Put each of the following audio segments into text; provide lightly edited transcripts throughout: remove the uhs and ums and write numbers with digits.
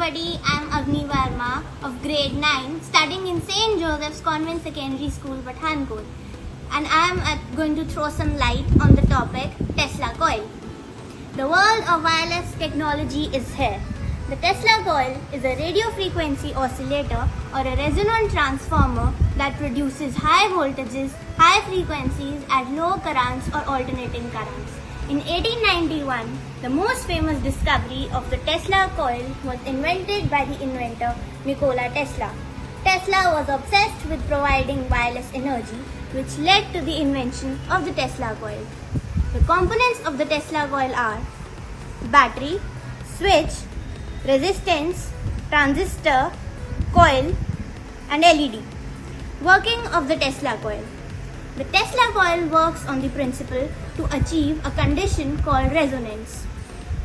everybody, I'm Agni Verma of grade 9 studying in St. Joseph's Convent Secondary School, Pathankot, and I'm going to throw some light on the topic Tesla coil. The world of wireless technology is here. The Tesla coil is a radio frequency oscillator or a resonant transformer that produces high voltages, high frequencies at low currents or alternating currents. In 1891, the most famous discovery of the Tesla coil was invented by the inventor Nikola Tesla. Tesla was obsessed with providing wireless energy, which led to the invention of the Tesla coil. The components of the Tesla coil are battery, switch, resistance, transistor, coil, and LED. Working of the Tesla coil. The Tesla coil works on the principle to achieve a condition called resonance.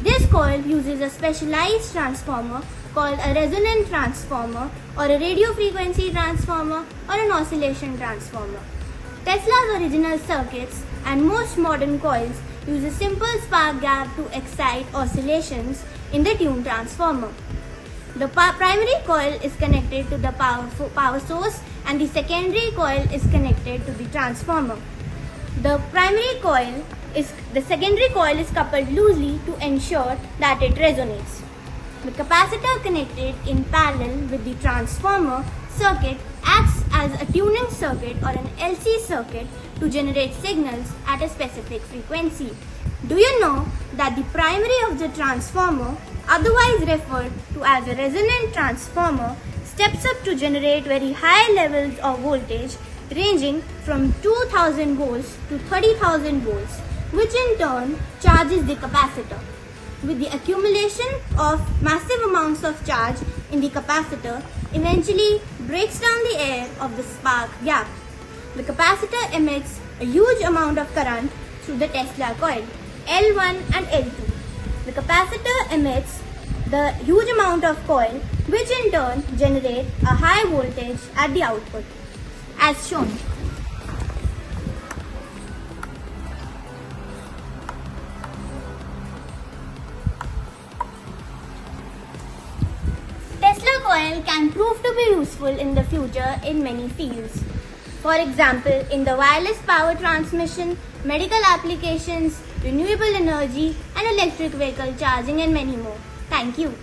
This coil uses a specialized transformer called a resonant transformer or a radio frequency transformer or an oscillation transformer. Tesla's original circuits and most modern coils use a simple spark gap to excite oscillations in the tuned transformer. The primary coil is connected to the power source and the secondary coil is connected to the transformer. The secondary coil is coupled loosely to ensure that it resonates. The capacitor connected in parallel with the transformer circuit acts as a tuning circuit or an LC circuit to generate signals at a specific frequency. Do you know that the primary of the transformer, otherwise referred to as a resonant transformer, steps up to generate very high levels of voltage ranging from 2000 volts to 30,000 volts, which in turn charges the capacitor. With the accumulation of massive amounts of charge in the capacitor, eventually breaks down the air of the spark gap. The capacitor emits a huge amount of current through the Tesla coil, L1 and L2. The capacitor emits the huge amount of coil, which in turn generate a high voltage at the output, as shown. Tesla coil can prove to be useful in the future in many fields. For example, in the wireless power transmission, medical applications, renewable energy, and electric vehicle charging, and many more. Thank you.